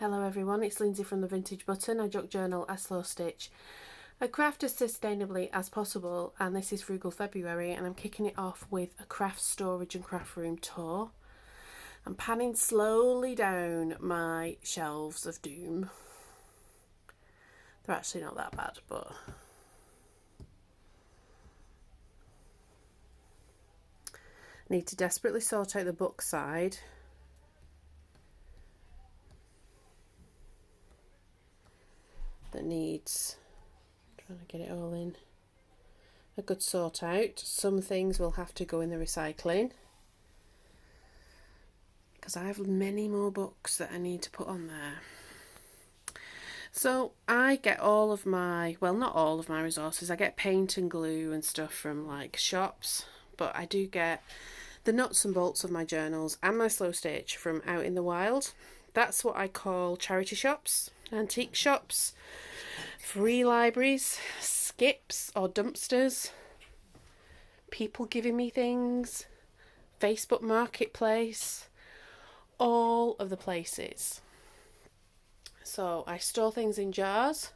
Hello everyone, it's Lindsay from the Vintage Button. I junk journal, I slow stitch. I craft as sustainably as possible, and this is Frugal February, and I'm kicking it off with a craft storage and craft room tour. I'm panning slowly down my shelves of doom. They're actually not that bad, but I need to desperately sort out the book side. That needs, trying to get it all in, a good sort out. Some things will have to go in the recycling because I have many more books that I need to put on there. So I get all of my, well, not all of my resources. I get paint and glue and stuff from like shops, but I do get the nuts and bolts of my journals and my slow stitch from out in the wild. That's what I call charity shops, antique shops, free libraries, skips or dumpsters, people giving me things, Facebook Marketplace, all of the places. So I store things in jars.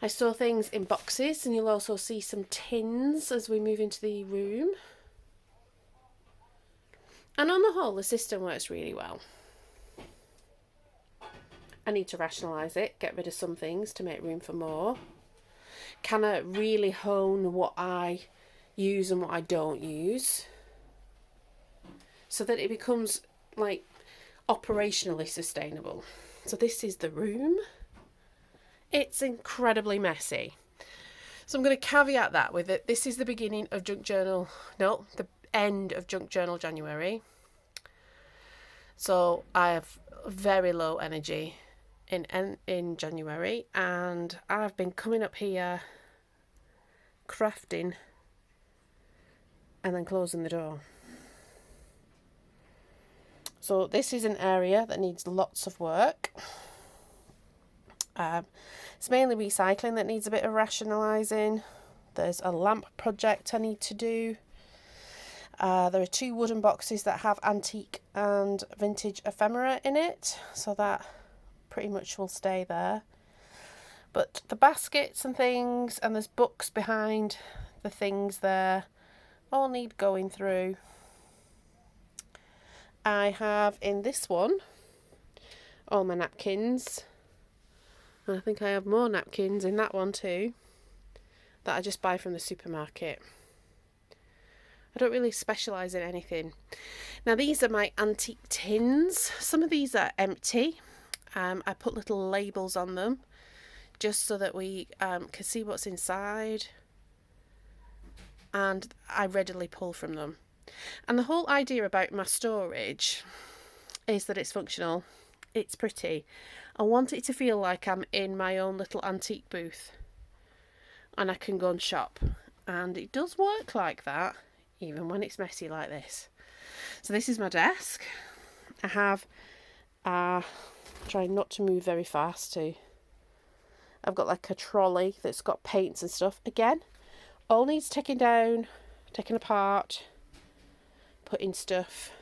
I store things in boxes, and you'll also see some tins as we move into the room. And on the whole, the system works really well. I need to rationalise it, get rid of some things to make room for more. Kind of really hone what I use and what I don't use, so that it becomes like operationally sustainable. So this is the room. It's incredibly messy. So I'm going to caveat that with it. This is the beginning of the end of Junk Journal January. So I have very low energy in January, and I've been coming up here crafting and then closing the door. So this is an area that needs lots of work. It's mainly recycling that needs a bit of rationalising. There's a lamp project I need to do. There are 2 wooden boxes that have antique and vintage ephemera in it, so that pretty much will stay there. But the baskets and things, and there's books behind the things there, all need going through. I have in this one all my napkins, and I think I have more napkins in that one too, that I just buy from the supermarket. I don't really specialise in anything. Now these are my antique tins. Some of these are empty. I put little labels on them just so that we can see what's inside, and I readily pull from them. And the whole idea about my storage is that it's functional, it's pretty. I want it to feel like I'm in my own little antique booth and I can go and shop, and it does work like that even when it's messy like this. So this is my desk. I have trying not to move very fast too. I've got like a trolley that's got paints and stuff. Again, all needs taking down, taking apart, putting stuff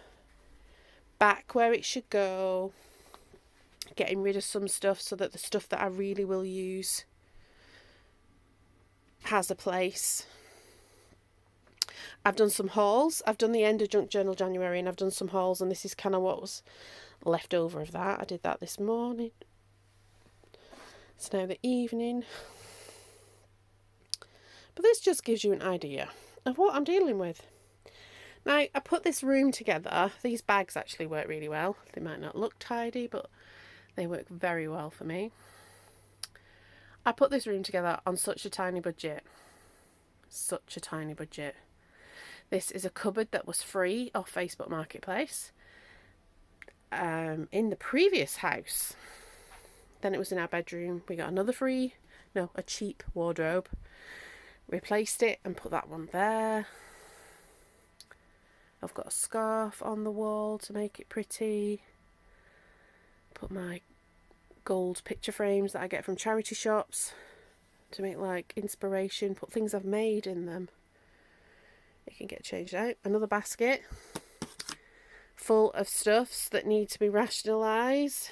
back where it should go, getting rid of some stuff so that the stuff that I really will use has a place. I've done some hauls. I've done the end of Junk Journal January, and I've done some hauls, and this is kind of what was left over of that. I did that this morning. It's now the evening. But this just gives you an idea of what I'm dealing with. Now, I put this room together. These bags actually work really well. They might not look tidy, but they work very well for me. I put this room together on such a tiny budget. Such a tiny budget. This is a cupboard that was free off Facebook Marketplace in the previous house. Then it was in our bedroom. We got a cheap wardrobe. Replaced it and put that one there. I've got a scarf on the wall to make it pretty. Put my gold picture frames that I get from charity shops to make like inspiration. Put things I've made in them. It can get changed out. Another basket full of stuffs that need to be rationalised.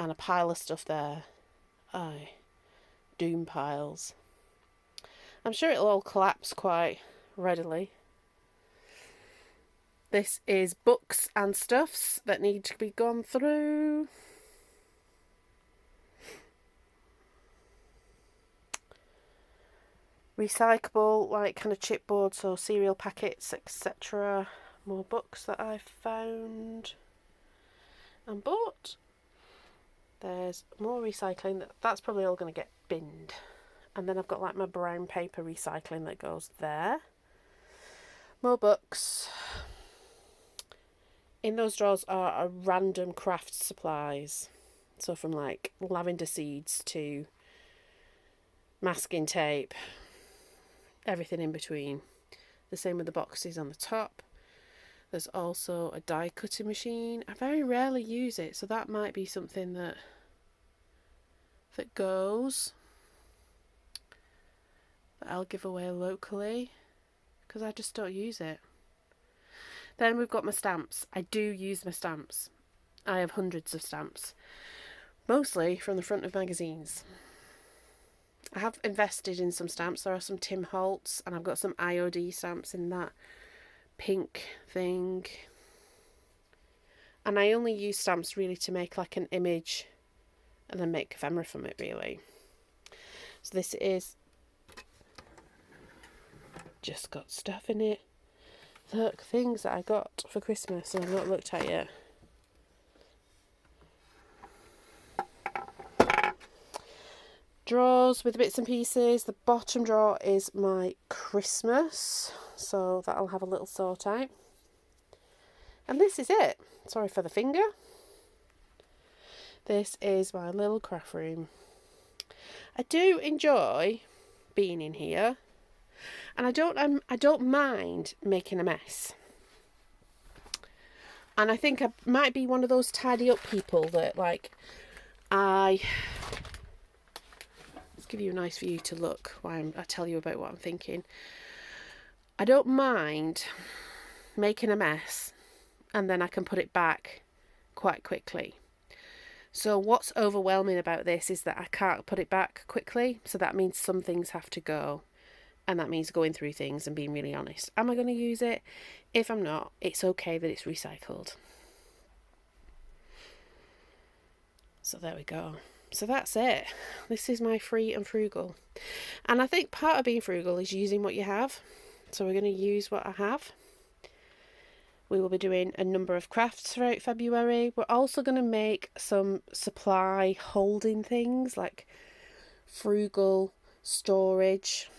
and a pile of stuff there. Aye, doom piles. I'm sure it'll all collapse quite readily. This is books and stuffs that need to be gone through. Recyclable, like kind of chipboard, so cereal packets, etc. More books that I've found and bought. There's more recycling. That's probably all going to get binned. And then I've got like my brown paper recycling that goes there. More books. In those drawers are random craft supplies. So from like lavender seeds to masking tape, everything in between. The same with the boxes on the top. There's also a die cutting machine. I very rarely use it, so that might be something that goes. That I'll give away locally, because I just don't use it. Then we've got my stamps. I do use my stamps. I have hundreds of stamps, mostly from the front of magazines. I have invested in some stamps. There are some Tim Holtz, and I've got some IOD stamps in that pink thing. And I only use stamps really to make like an image and then make ephemera from it, really. So this is just got stuff in it. Look, things that I got for Christmas and I've not looked at yet. Drawers with bits and pieces. The bottom drawer is my Christmas, so that'll have a little sort out. And this is it. Sorry for the finger. This is my little craft room. I do enjoy being in here, and I don't mind making a mess. And I think I might be one of those tidy up people that like let's give you a nice view to look while I tell you about what I'm thinking. I don't mind making a mess, and then I can put it back quite quickly. So what's overwhelming about this is that I can't put it back quickly, so that means some things have to go, and that means going through things and being really honest. Am I going to use it? If I'm not, it's okay that it's recycled. So there we go. So that's it. This is my free and frugal. And I think part of being frugal is using what you have. So we're going to use what I have. We will be doing a number of crafts throughout February. We're also going to make some supply holding things like frugal storage.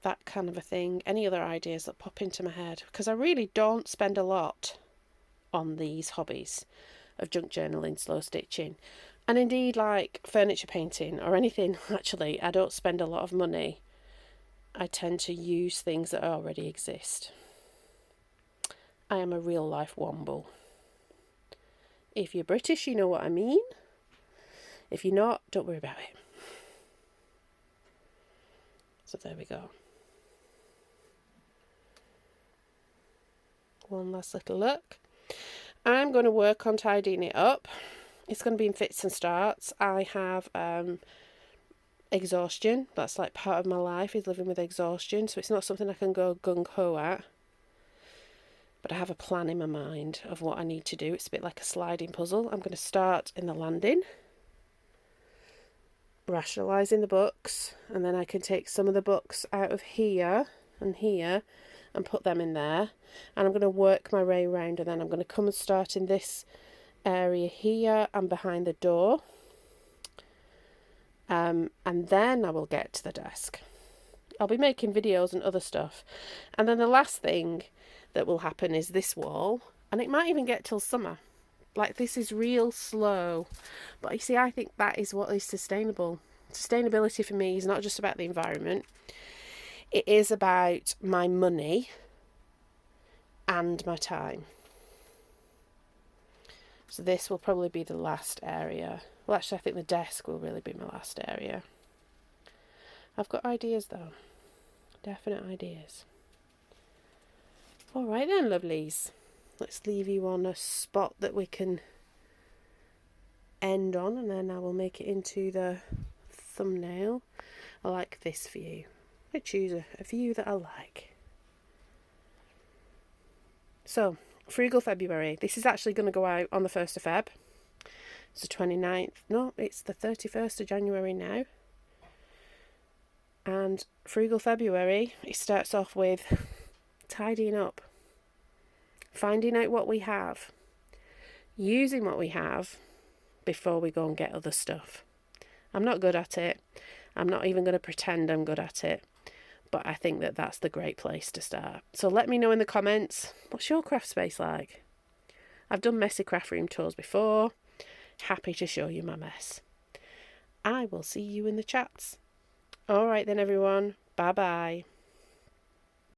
That kind of a thing. Any other ideas that pop into my head? Because I really don't spend a lot on these hobbies of junk journaling, slow stitching, and indeed like furniture painting or anything. Actually, I don't spend a lot of money. I tend to use things that already exist. I am a real life womble. If you're British, you know what I mean. If you're not, don't worry about it. So there we go. One last little look. I'm going to work on tidying it up. It's going to be in fits and starts. I have exhaustion. That's like part of my life, is living with exhaustion. So it's not something I can go gung-ho at. But I have a plan in my mind of what I need to do. It's a bit like a sliding puzzle. I'm going to start in the landing, rationalising the books, and then I can take some of the books out of here and here and put them in there, and I'm going to work my way around, and then I'm going to come and start in this area here and behind the door, and then I will get to the desk. I'll be making videos and other stuff, and then the last thing that will happen is this wall, and it might even get till summer. Like, this is real slow, but you see, I think that is what is sustainable. Sustainability for me is not just about the environment. It is about my money and my time. So this will probably be the last area. Well, actually, I think the desk will really be my last area. I've got ideas though. Definite ideas. All right then, lovelies. let's leave you on a spot that we can end on, and then I will make it into the thumbnail. I like this view. I choose a view that I like. So, Frugal February. This is actually going to go out on the 1st of Feb. It's the 29th. No, it's the 31st of January now. And Frugal February, it starts off with tidying up, finding out what we have, using what we have before we go and get other stuff. I'm not good at it. I'm not even going to pretend I'm good at it. But I think that that's the great place to start. So let me know in the comments, what's your craft space like? I've done messy craft room tours before. Happy to show you my mess. I will see you in the chats. All right then, everyone. Bye bye.